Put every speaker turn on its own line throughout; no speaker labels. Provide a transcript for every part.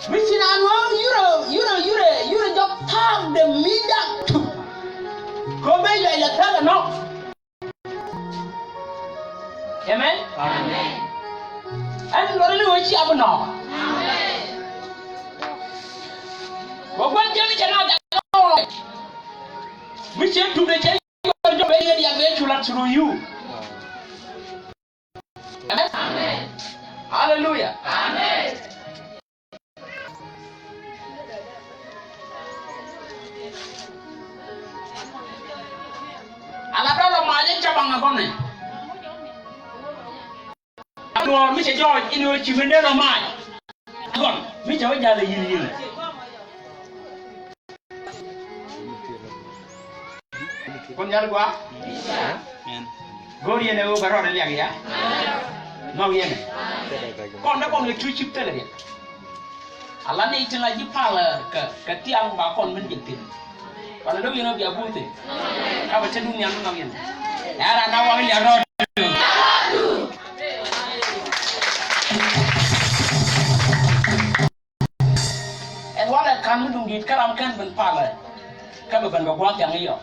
Which in annual you just tag the media to go back like that or not. Amen? Amen. And not only what you have now. Amen. But what you cannot know, which you to the change of your baby and through you. Amen. Amen. Hallelujah. Amen. Alabama maje chabanga kone. Alo mi che George ino chimendelo mai. Gon mi che wajale yini. Kon yal gwa? Amen. Gori ene o baro le ya. No yene. Kon da kon le tu chip tele ya. Ala ne itla ji pala ka tiang ba kon men jektin. Kalau dong yang biar bute, apa cendung yang nong yang, ya rana wang yang rod. And what I can do is karam kan ben pala, kamu ben bawa yang iyo.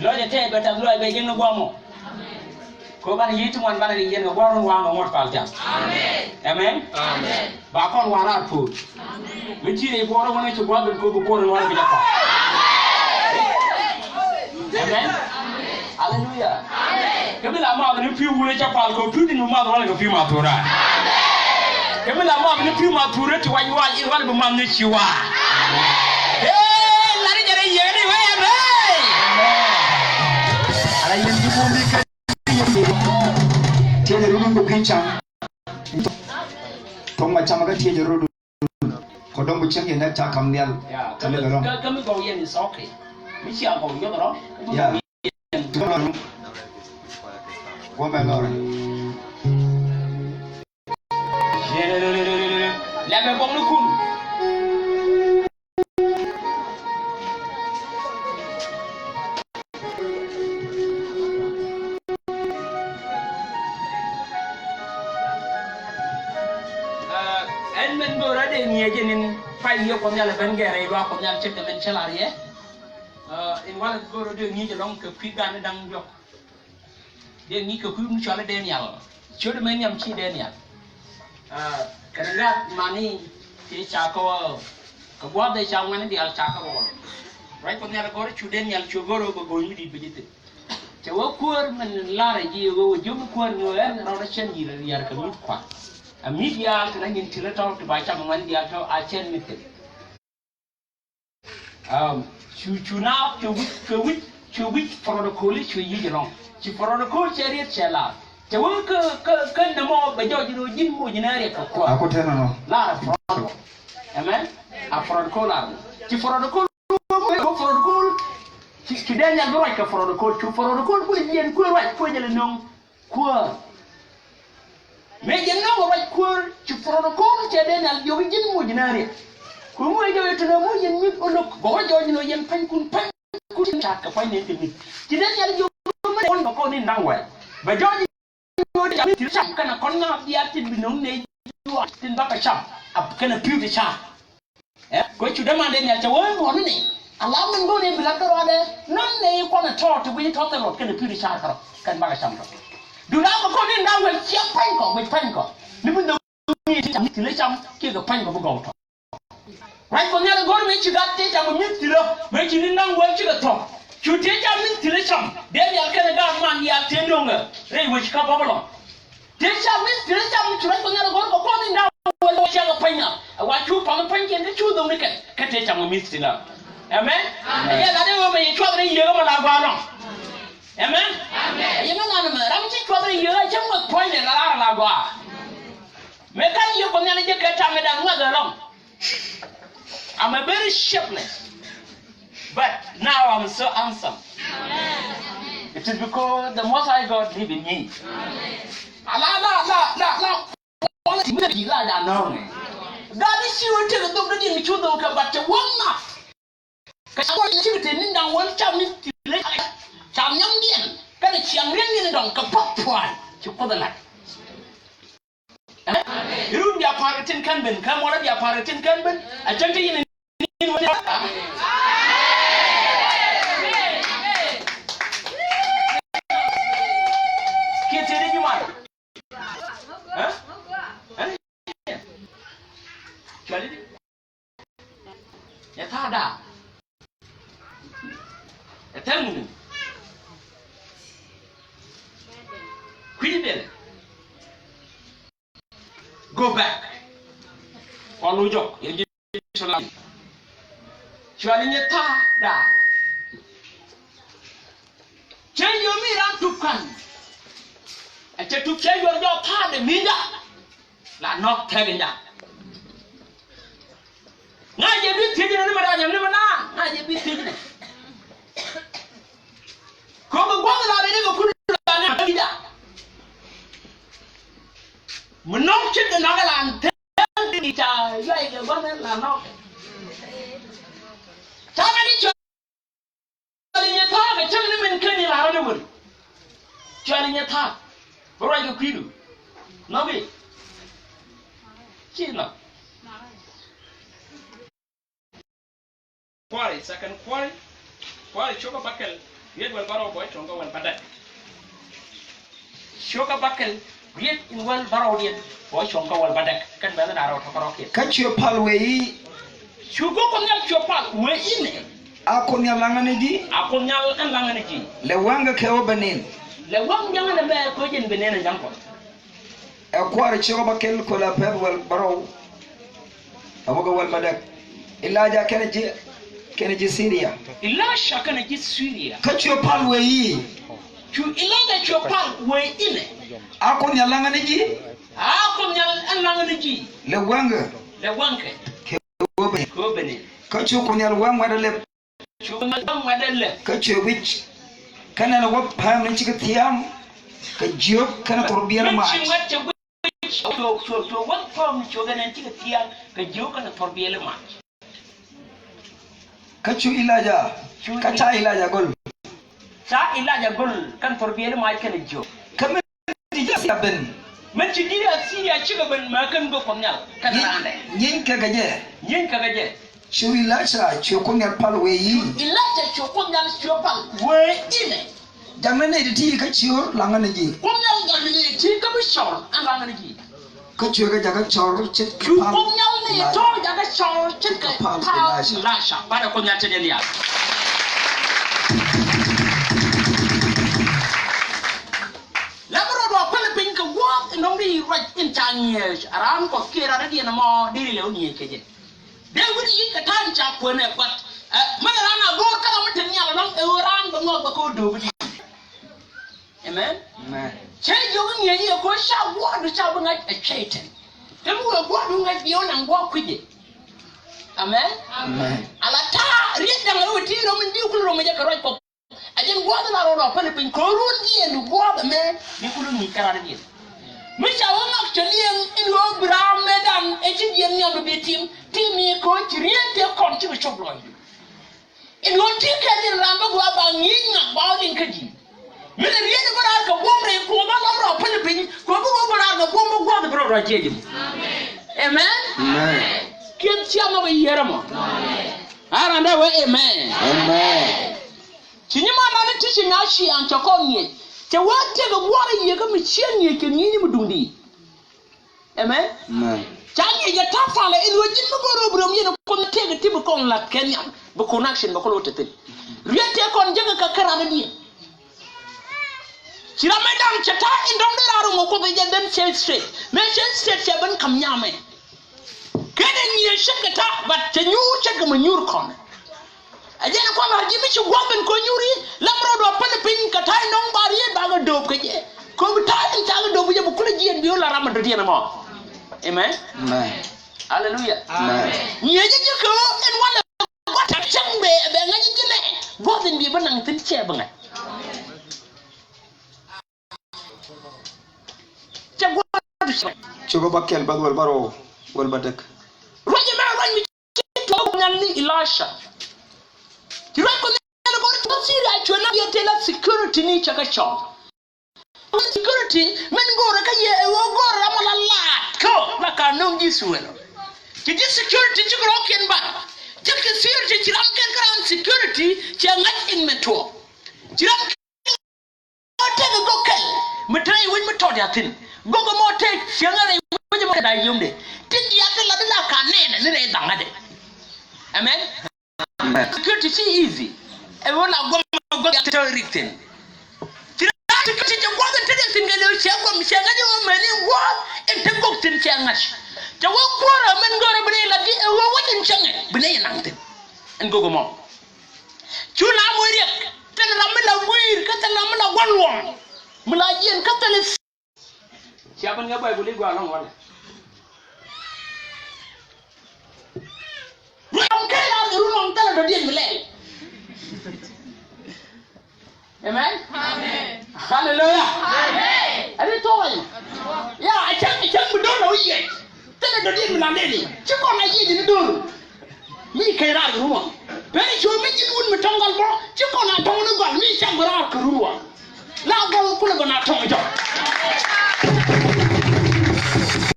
Lo je teh betul lo ibu jengu guamo. Kau ban itu man ban ini jengu guarun wang ngomot paljas. Amen. Amen. Bakon warar pun. Menciri ibu orang mana cuba ben kau bukan orang bilang. Amen. Hallelujah. Amen. Kami lama ni piu boleh capal kau piu di rumah orang kau piu matura. Amen. Kami lama ni piu matura tu wajib wajib orang bermam ni siwa. Eh, lari jadi ye ni, weh, amen.
Ada yang di bumi kan? Tiada rumah berkencang. Tong macam apa tiada rumah? Kodong berceng yang nak cakap nial.
Kami kau yang is okay. Mesti aku juga orang.
Ya. Gua belor.
Lama bom nukun. Men berada ni aja ni file yo komnya leban gere lo komnya cek men celari ya. In wala goro de ni jelong ke pigan dang jok. De ni ke kuum chala Daniel. Chodo men yam chi Daniel. Kerana mani ti chako ke buat de chang mana dia chako. Right komnya goro chu Daniel chu goro go go ni di begitu. Cewa kur men lare ji go jum kur ngoen ro chen ni riar ke mi kwa. Media kena ngintil atau terbaca mengenai dia atau achen mitin. Cuna cuwit protokol cuyi jelong. Ci protokol ceriat celah. Cewa ke nama baju jino jin mu jinari ke kuat.
Aku tena no.
Lar protokol. Amen. A protokol lar. Ci protokol. Ci Daniel berai ke protokol. Ci protokol boleh jian kuat jalan nong kuat. Mais il y a un homme qui tu prends le corps, tu as des gens qui ont dit moi jinari. Comment il y a eu tout le monde il y a mis au loc. Bon il y a eu il y a pas kun chaque pas n'est fini. Tu des gens qui ont on ko ni ndangwe. Ba joni ko ya ti cham kana kon na biya tin binong ne yuwa tin ba ka cham. Ab kana piu ti cham. Ko tu demande ni ta wo won ni. Allah men go ne bila ka wade nan ne ko na to to bi to ta lot kana piu ti cham ka kan ba ka cham. Dulu aku kau ni nak buat siapa kau, buat pan kau. Ni pun dah ni macam kita pan kau bergaul. Right, kau ni ada gor macam juga macam mesti lah. Macam ni nak buat juga tu. Cuci macam mesti macam. Dia ni akan ada man dia tendung. Rei macam kau belum. Dia macam mesti macam cuci kau ni ada gor kau ni nak buat siapa pan ya. Awak cuci pan kita cuci dong ni kan. Kata macam mesti lah. Amen. Ya, ada orang yang cuci ni dia malah barang. Amen. Amen. Yang mana nama? Ramci kuadra yeay cuma point ni lar lagwa. Mereka yo punya ni je kerja medan magalong. I'm a very shapeless, but now I'm so handsome. Amen. It is because the Most High God live in me. La. Orang tidak gila dah nong. God is you to the dog ni cuci ke baca wangna. Kalau ni cuci ni dah wan cam ni tidak. Cham nyam dien, kan chiang riang ni dong ke pop puan, cukup dah. Irun dia paratin kan ben kan wala dia paratin kan ben a janta yin ni ke tere ni mana ha kali ya tada ya tamu kwidele go back on ujo irgi shola chwali nyeta da change mi ran tukan acha tu change yo pa de minda la nok tagenda ngaje bi tejina ni mara nyam ni mana ngaje bi tejina ko go la de ko kulu na minda menok chit na ga lan di ta yai ga ban la nok ta ma ni cho ni ta ga chang ni men kan ni la ra mun cho ni ta bo ra ga kwidu no bi china Cuarɛ second Cuarɛ choka bakel yet wal baro boy tonga wal badak choka bakel yet in wal baro yet boy tonga wal badak kan bana na ro to roke
Kachio palwei.
chugo ko nyal chopal we ine
Akonya langane ji.
akonyal an langane ji
Le wanga ke obanin.
le wang janga na be ko jen benena janko
E Cuarɛ choka bakel ko la per wal baro. Aboga wal badak. Ilaja Kennedy Syria.
ilasha kana ji Syria
Kachio palwei.
chu ilanga chopal we ine
Akonya langane ji.
akonyal an langane ji
Le wanga
le wanke
ke obanin.
ko bene
Kachio kunyal wang wadale.
chugo ma wadelle
Kachio wich. Kana na wap pam ni chika tiam. Ka jiok kana torbiya ma.
so what from chogan tika tiang ka joka na torbiyele ma
Kachio ilaja. Kacha ilaja gol.
sa ilaja gol kan torbiyele ma kan jo
Kame di jasi ben.
man ci dira Syria ci gaban ma kan go komnyal kan rande
Yin ka gaje.
yin ka gaje
Shu ilaja chokunyal palwei.
ilaja chokomnyal chopal we ine
Jamane di ti kachio langane ji.
komnyal gamine ti ka bi shor an langane ji
Kachio ga jaga chor chit
ku komnyal ne to daga shor cin ka
Pal
pa
Elijah.
lasha bada komnyal ce ne ya no be right in 10 years around ko kira da dina mo diri le oni keje de wuri yi ka tan cha ko ne but mana rana go kala mutun ya non e ran ba ngo ba ko do bi amen
Amen.
che jo ni yi ko sha bo do sha ba ngai e cheten de mu go do ngai bi ona ngo kwije amen
Amen.
ala ta ri da ngo ti no min di ku ro me ja ka ro ko ajen go da ro ro pa ne pin ko ru ni en go ba me ni ku ni kara ni Misha wanga chalieng in lo bra medan eji yen nyam be timi ko chirien te kon ti choblo in lo ti ka ni ramba go ba nginya ba din kaji mele riene bara ka bomre ko ba lamra pele pin ko bo bara ga bombo go da bro rajeji amen
Amen.
kem ti ama ba yeramo amen aranda we amen
Amen.
chinyima na ni tishi na shi an chakonye te wate ga wara ye ga mi chien ye ke ni mu dundi amen
Amen.
change ya tafala in wajin no boro bro mi no kon te ga tibu kon la kenya bu connection ba ko lo tete riete kon jaga ka karana ni sira medan chata indom de raro mo ko be den straight me straight se ban kam nyame kene ni shakata bat te nyu chaga ma nyur kon ajena ko la jibi ci gomben ko nyuri lamro do pale pin ka tay non bari ba ga do ko je ko bi tay ta ga do bu je bu kula jien bi la ramata dina mo amen
Amen.
hallelujah
Amen.
nyeje je ko en wala ko ta chambe be ngaji jine godin bi banang tin che ba ngai che godu
Chogo bakel badwal baro wal badak.
roje ma roje mi to nyalni ilasha tira ko ne ko to sira chona bi tela security ni chaka chon security men go ra ka ye wo go ra mo la ka non jisuelo ti security ti roken ba ti security ti ram ken kran security ti ngat in metro ti ram te go kel metrai win metro ya tin go mote fiangare win mo da yumde ti ya te la ka ne re dangade amen security is easy e wala go ya te written security je go te den ngale ci ko mi ngani o mani wo en te go tin ci ngash te wo ko ra men ngoro bne la di e wo wadin change bne yanante en go mo chula mo rek te la mala wir ka te la mala wonwon mala jien ka te le ci aban nga bay bu li go alon wala ram ke la ru non tala do di mi le amen amen hallelujah amen ari toy ya achang bu do lo ye tele do di mi la le ci ko na yi di do mi kay ra ru mo beri jo mi ci won mi tongal bo ci ko na tongu gol mi chang ra ko ru wa la gol ko na tongu jo